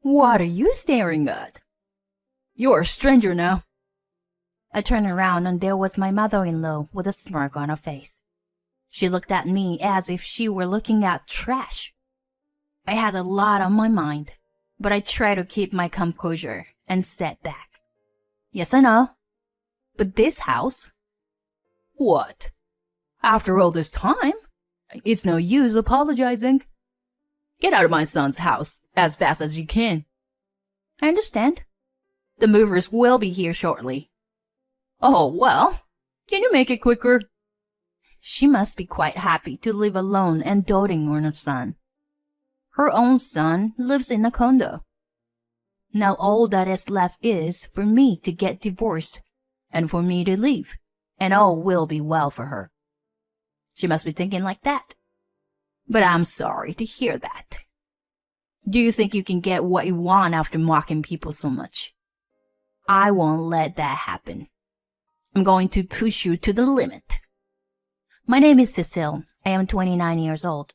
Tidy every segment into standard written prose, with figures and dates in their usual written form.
What are you staring at? You're a stranger now. I turned around and there was my mother-in-law with a smirk on her face. She looked at me as if she were looking at trash. I had a lot on my mind, but I tried to keep my composure and sat back. Yes, I know. But this house? What? After all this time? It's no use apologizing. Get out of my son's house as fast as you can. I understand. The movers will be here shortly. Oh, well, can you make it quicker? She must be quite happy to live alone and doting on her son. Her own son lives in a condo. Now all that is left is for me to get divorced and for me to leave, and all will be well for her. She must be thinking like that. But I'm sorry to hear that. Do you think you can get what you want after mocking people so much? I won't let that happen. I'm going to push you to the limit. My name is Cecile. I am 29 years old.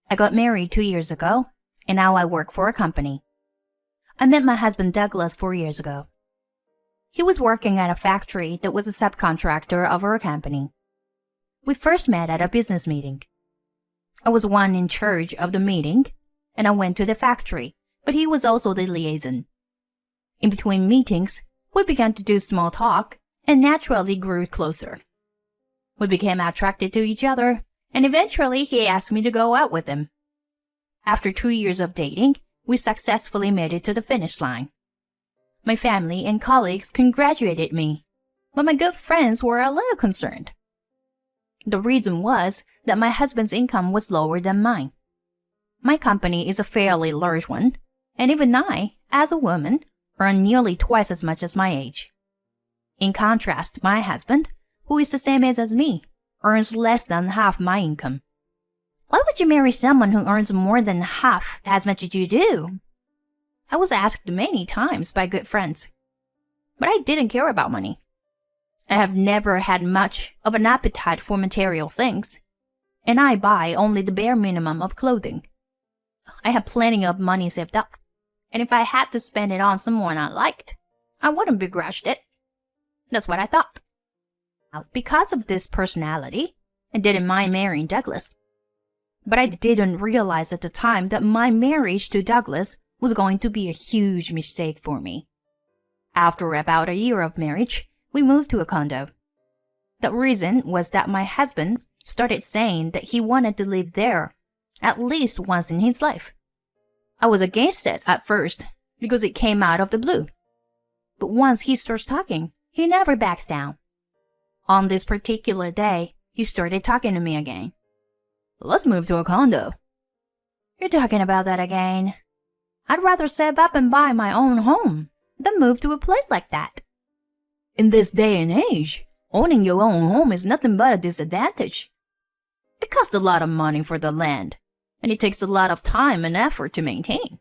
I got married 2 years ago, and now I work for a company. I met my husband Douglas 4 years ago. He was working at a factory that was a subcontractor of our company. We first met at a business meeting. I was one in charge of the meeting, and I went to the factory, but he was also the liaison. In between meetings, we began to do small talk and naturally grew closer. We became attracted to each other, and eventually he asked me to go out with him. After 2 years of dating, we successfully made it to the finish line. My family and colleagues congratulated me, but my good friends were a little concerned. The reason was that my husband's income was lower than mine. My company is a fairly large one, and even I, as a woman, earn nearly twice as much as my age. In contrast, my husband, who is the same age as me, earns less than half my income. Why would you marry someone who earns more than half as much as you do? I was asked many times by good friends, but I didn't care about money. I have never had much of an appetite for material things, and I buy only the bare minimum of clothing. I have plenty of money saved up, and if I had to spend it on someone I liked, I wouldn't begrudge it. That's what I thought. Because of this personality, I didn't mind marrying Douglas. But I didn't realize at the time that my marriage to Douglas was going to be a huge mistake for me. After about a year of marriage, we moved to a condo. The reason was that my husband started saying that he wanted to live there at least once in his life. I was against it at first because it came out of the blue. But once he starts talking, he never backs down. On this particular day, he started talking to me again. Let's move to a condo. You're talking about that again. I'd rather save up and buy my own home than move to a place like that. In this day and age, owning your own home is nothing but a disadvantage. It costs a lot of money for the land, and it takes a lot of time and effort to maintain.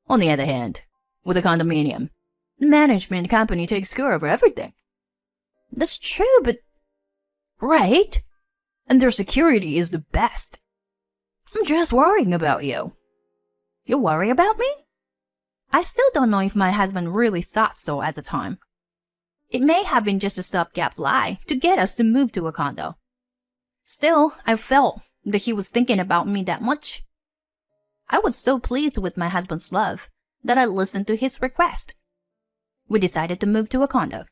On the other hand, with a condominium, the management company takes care of everything. That's true, but... Right? And their security is the best. I'm just worrying about you. You worry about me? I still don't know if my husband really thought so at the time. It may have been just a stopgap lie to get us to move to a condo. Still, I felt that he was thinking about me that much. I was so pleased with my husband's love that I listened to his request. We decided to move to a condo.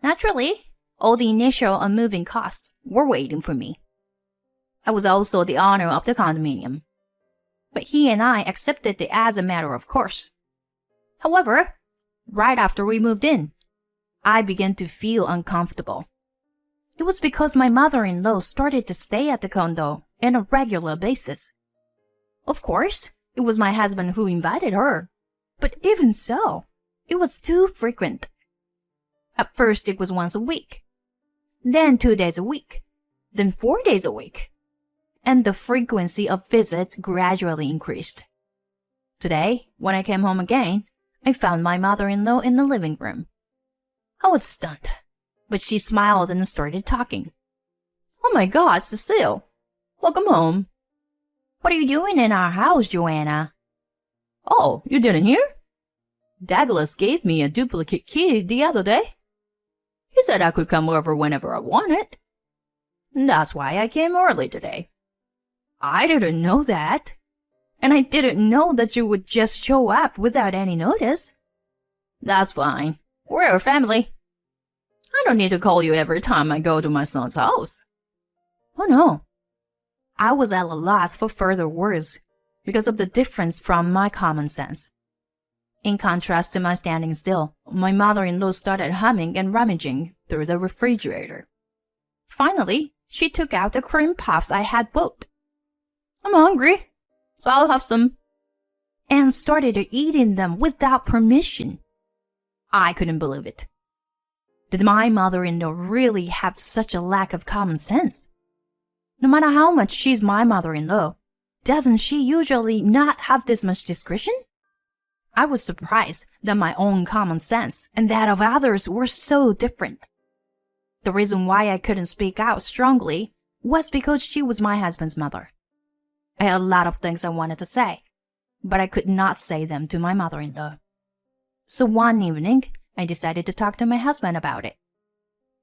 Naturally, all the initial and moving costs were waiting for me. I was also the owner of the condominium, but he and I accepted it as a matter of course. However, right after we moved in, I began to feel uncomfortable. It was because my mother-in-law started to stay at the condo on a regular basis. Of course, it was my husband who invited her, but even so, it was too frequent. At first, it was once a week, then 2 days a week, then 4 days a week, and the frequency of visits gradually increased. Today, when I came home again, I found my mother-in-law in the living room. I was stunned, but she smiled and started talking. Oh my God, Cecile! Welcome home. What are you doing in our house, Joanna? Oh, you didn't hear? Douglas gave me a duplicate key the other day. He said I could come over whenever I wanted. That's why I came early today. I didn't know that. And I didn't know that you would just show up without any notice. That's fine. We're a family. I don't need to call you every time I go to my son's house. Oh no. I was at a loss for further words because of the difference from my common sense. In contrast to my standing still, my mother-in-law started humming and rummaging through the refrigerator. Finally, she took out the cream puffs I had bought. I'm hungry, so I'll have some. And started eating them without permission. I couldn't believe it. Did my mother-in-law really have such a lack of common sense? No matter how much she's my mother-in-law, doesn't she usually not have this much discretion? I was surprised that my own common sense and that of others were so different. The reason why I couldn't speak out strongly was because she was my husband's mother. I had a lot of things I wanted to say, but I could not say them to my mother-in-law. So one evening, I decided to talk to my husband about it.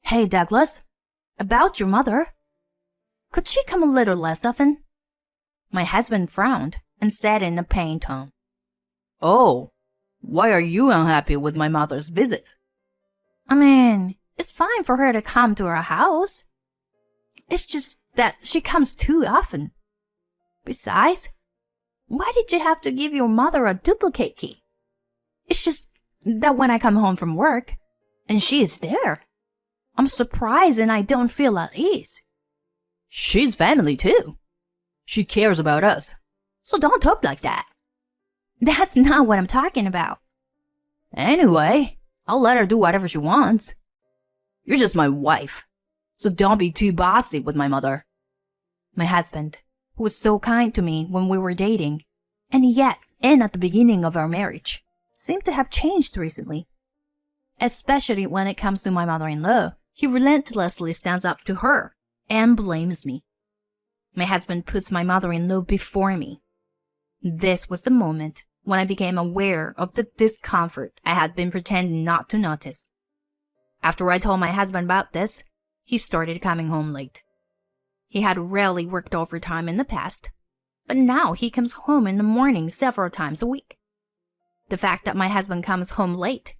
Hey, Douglas, about your mother. Could she come a little less often? My husband frowned and said in a pained tone, Oh, why are you unhappy with my mother's visit? I mean, it's fine for her to come to our house. It's just that she comes too often. Besides, why did you have to give your mother a duplicate key? It's just that when I come home from work, and she is there, I'm surprised and I don't feel at ease. She's family too. She cares about us, so don't talk like that. That's not what I'm talking about. Anyway, I'll let her do whatever she wants. You're just my wife, so don't be too bossy with my mother. My husband, who was so kind to me when we were dating, and yet at the beginning of our marriage, seemed to have changed recently. Especially when it comes to my mother-in-law, he relentlessly stands up to her and blames me. My husband puts my mother-in-law before me. This was the moment when I became aware of the discomfort I had been pretending not to notice. After I told my husband about this, he started coming home late. He had rarely worked overtime in the past, but now he comes home in the morning several times a week. The fact that my husband comes home late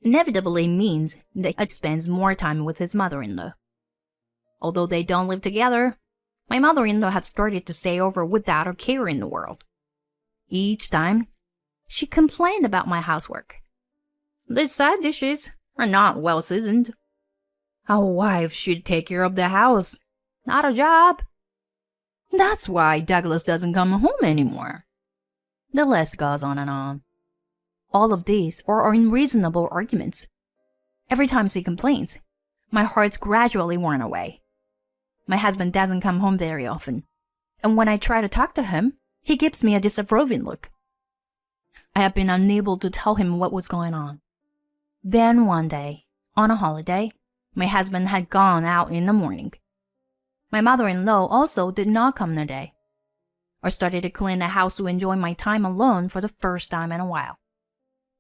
inevitably means that he spends more time with his mother-in-law. Although they don't live together, my mother-in-law had started to stay over without a care in the world. Each time, she complained about my housework. These side dishes are not well seasoned. A wife should take care of the house, not a job. That's why Douglas doesn't come home anymore. The list goes on and on. All of these are unreasonable arguments. Every time she complains, my heart's gradually worn away. My husband doesn't come home very often, and when I try to talk to him, he gives me a disapproving look. I have been unable to tell him what was going on. Then one day, on a holiday, my husband had gone out in the morning. My mother-in-law also did not come today. I started to clean the house to enjoy my time alone for the first time in a while.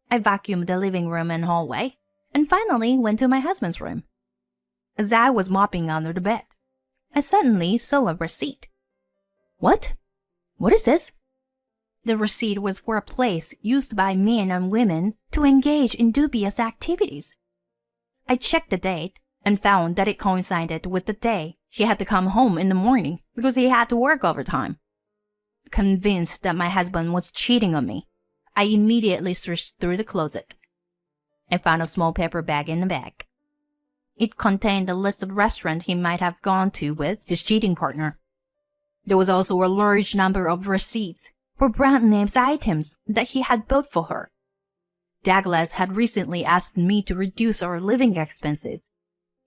I vacuumed the living room and hallway, and finally went to my husband's room. As I was mopping under the bed, I suddenly saw a receipt. What? What is this? The receipt was for a place used by men and women to engage in dubious activities. I checked the date and found that it coincided with the day he had to come home in the morning because he had to work overtime. Convinced that my husband was cheating on me, I immediately searched through the closet. I found a small paper bag in the bag. It contained a list of restaurants he might have gone to with his cheating partner. There was also a large number of receipts for brand names items that he had bought for her. Douglas had recently asked me to reduce our living expenses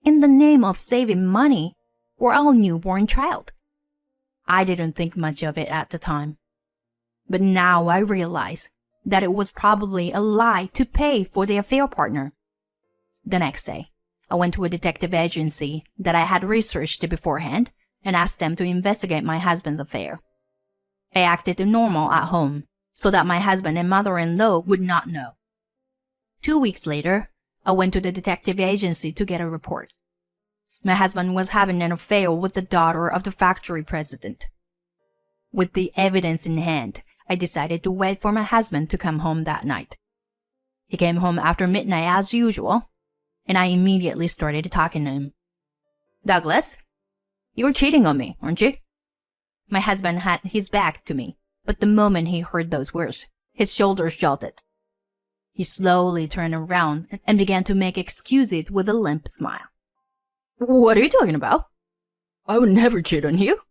in the name of saving money for our newborn child. I didn't think much of it at the time, but now I realize that it was probably a lie to pay for the affair partner. The next day, I went to a detective agency that I had researched beforehand and asked them to investigate my husband's affair. I acted normal at home, so that my husband and mother-in-law would not know. 2 weeks later, I went to the detective agency to get a report. My husband was having an affair with the daughter of the factory president. With the evidence in hand, I decided to wait for my husband to come home that night. He came home after midnight as usual, and I immediately started talking to him. "Douglas, you were cheating on me, aren't you?" My husband had his back to me, but the moment he heard those words, his shoulders jolted. He slowly turned around and began to make excuses with a limp smile. "What are you talking about? I would never cheat on you."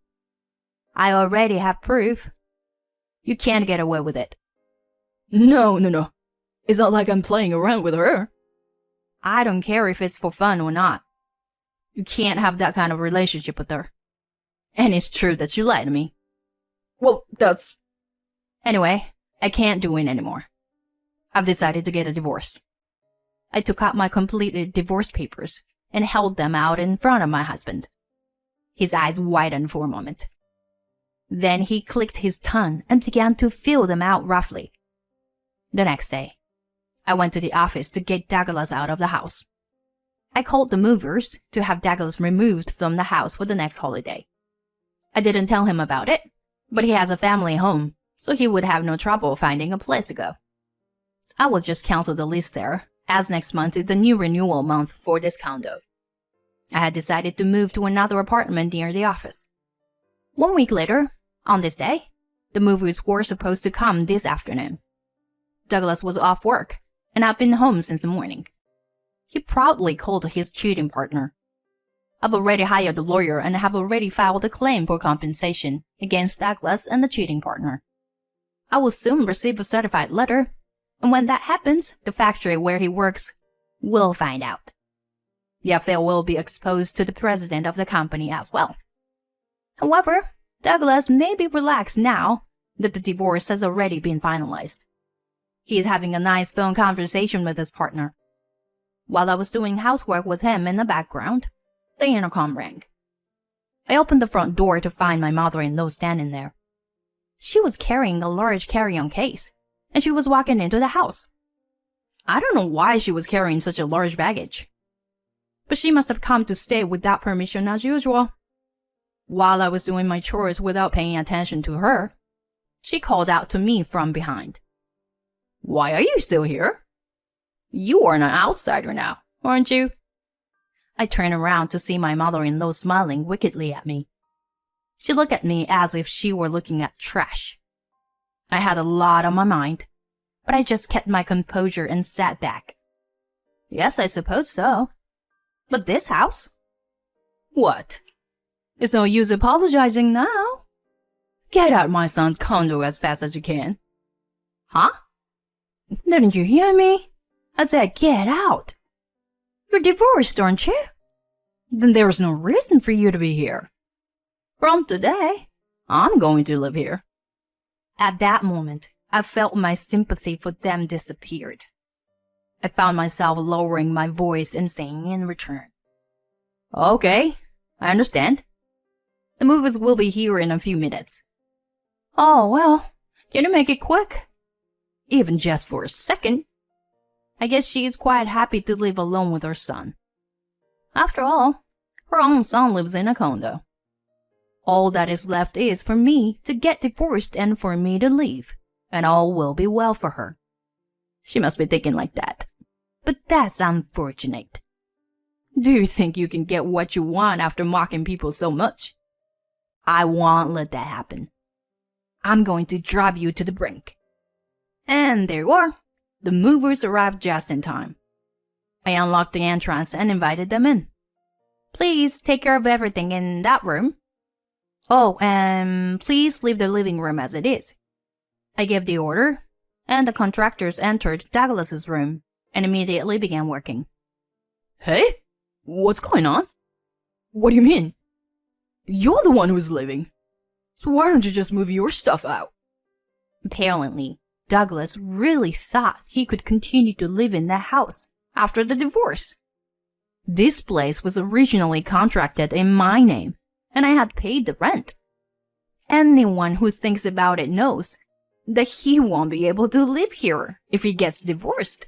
"I already have proof. You can't get away with it." No. It's not like I'm playing around with her." "I don't care if it's for fun or not. You can't have that kind of relationship with her. And it's true that you lied to me." "Well, that's..." "Anyway, I can't do it anymore. I've decided to get a divorce." I took out my completed divorce papers and held them out in front of my husband. His eyes widened for a moment. Then he clicked his tongue and began to fill them out roughly. The next day, I went to the office to get Douglas out of the house. I called the movers to have Douglas removed from the house for the next holiday. I didn't tell him about it, but he has a family home, so he would have no trouble finding a place to go. I will just cancel the lease there, as next month is the new renewal month for this condo. I had decided to move to another apartment near the office. 1 week later, on this day, the movers were supposed to come this afternoon. Douglas was off work, and I've been home since the morning. He proudly called his cheating partner. I've already hired a lawyer and have already filed a claim for compensation against Douglas and the cheating partner. I will soon receive a certified letter, and when that happens, the factory where he works will find out. The affair will be exposed to the president of the company as well. However, Douglas may be relaxed now that the divorce has already been finalized. He is having a nice phone conversation with his partner. While I was doing housework with him in the background, the intercom rang. I opened the front door to find my mother-in-law standing there. She was carrying a large carry-on case, and she was walking into the house. I don't know why she was carrying such a large baggage, but she must have come to stay without permission as usual. While I was doing my chores without paying attention to her, she called out to me from behind. "Why are you still here? You are an outsider now, aren't you?" I turned around to see my mother-in-law smiling wickedly at me. She looked at me as if she were looking at trash. I had a lot on my mind, but I just kept my composure and sat back. "Yes, I suppose so. But this house?" "What? It's no use apologizing now. Get out my son's condo as fast as you can." "Huh? Didn't you hear me? I said get out. You're divorced, aren't you? Then there's no reason for you to be here. From today, I'm going to live here." At that moment, I felt my sympathy for them disappeared. I found myself lowering my voice and saying in return, "Okay, I understand. The movers will be here in a few minutes." "Oh, well, can you make it quick?" "Even just for a second. I guess she is quite happy to live alone with her son. After all, her own son lives in a condo. All that is left is for me to get divorced and for me to leave, and all will be well for her. She must be thinking like that. But that's unfortunate. Do you think you can get what you want after mocking people so much? I won't let that happen. I'm going to drive you to the brink." And there you are. The movers arrived just in time. I unlocked the entrance and invited them in. "Please take care of everything in that room. Oh, and please leave the living room as it is." I gave the order, and the contractors entered Douglas's room and immediately began working. "Hey, what's going on? What do you mean? You're the one who's leaving. So why don't you just move your stuff out?" Apparently, Douglas really thought he could continue to live in the house after the divorce. This place was originally contracted in my name, and I had paid the rent. Anyone who thinks about it knows that he won't be able to live here if he gets divorced.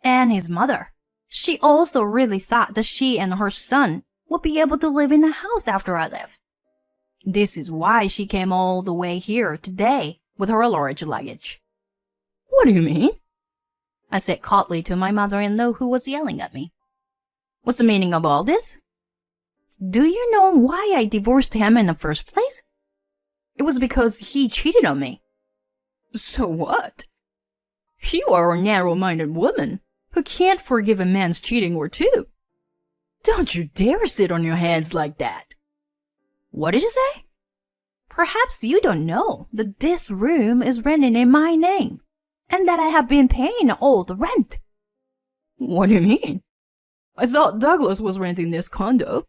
And his mother, she also really thought that she and her son would be able to live in a house after I left. This is why she came all the way here today with her large luggage. What do you mean? I said coldly to my mother-in-law, who was yelling at me. What's the meaning of all this? Do you know why I divorced him in the first place? It was because he cheated on me. So what? You are a narrow-minded woman who can't forgive a man's cheating or two. Don't you dare sit on your hands like that. What did you say? Perhaps you don't know that this room is rented in my name, and that I have been paying all the rent. What do you mean? I thought Douglas was renting this condo.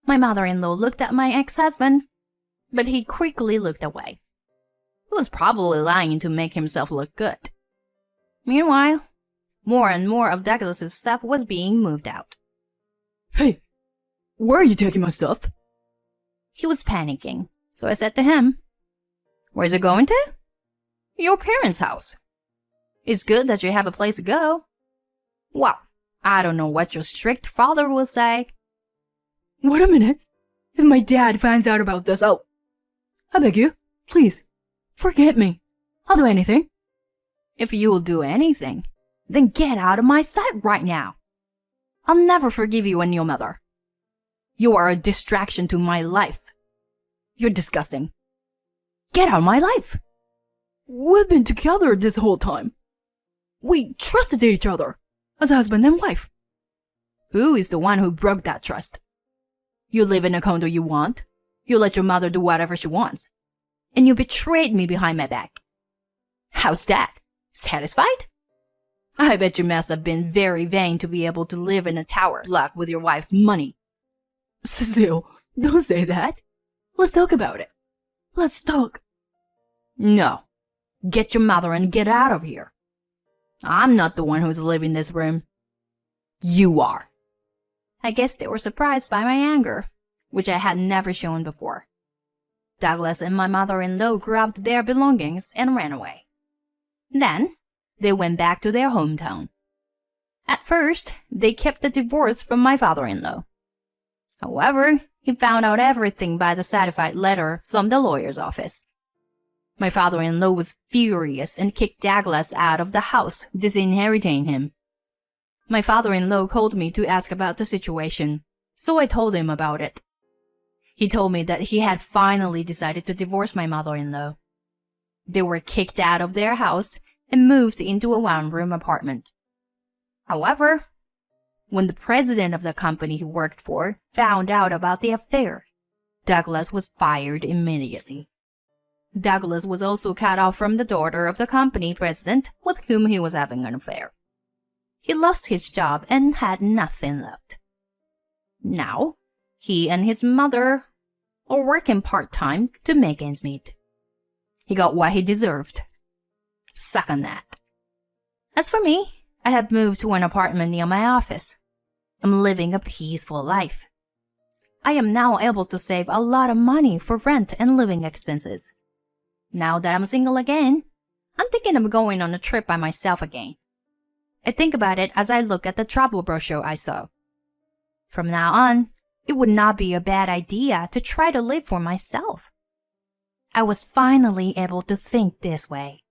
My mother-in-law looked at my ex-husband, but he quickly looked away. He was probably lying to make himself look good. Meanwhile, more and more of Douglas's stuff was being moved out. Hey, where are you taking my stuff? He was panicking, so I said to him, Where's it going to? Your parents' house. It's good that you have a place to go. Well, I don't know what your strict father will say. Wait a minute. If my dad finds out about this, I beg you, please, forget me. I'll do anything. If you'll do anything, then get out of my sight right now. I'll never forgive you and your mother. You are a distraction to my life. You're disgusting. Get out of my life. We've been together this whole time. We trusted each other as husband and wife. Who is the one who broke that trust? You live in a condo you want. You let your mother do whatever she wants. And you betrayed me behind my back. How's that? Satisfied? I bet you must have been very vain to be able to live in a tower block with your wife's money. Cecile, don't say that. Let's talk about it. Let's talk. No. Get your mother and get out of here. I'm not the one who's living in this room. You are. I guess they were surprised by my anger, which I had never shown before. Douglas and my mother-in-law grabbed their belongings and ran away. Then, they went back to their hometown. At first, they kept the divorce from my father-in-law. However, he found out everything by the certified letter from the lawyer's office. My father-in-law was furious and kicked Douglas out of the house, disinheriting him. My father-in-law called me to ask about the situation, so I told him about it. He told me that he had finally decided to divorce my mother-in-law. They were kicked out of their house and moved into a one-room apartment. However, when the president of the company he worked for found out about the affair, Douglas was fired immediately. Douglas was also cut off from the daughter of the company president with whom he was having an affair. He lost his job and had nothing left. Now, he and his mother are working part-time to make ends meet. He got what he deserved. Suck on that. As for me, I have moved to an apartment near my office. I'm living a peaceful life. I am now able to save a lot of money for rent and living expenses. Now that I'm single again, I'm thinking of going on a trip by myself again. I think about it as I look at the travel brochure I saw. From now on, it would not be a bad idea to try to live for myself. I was finally able to think this way.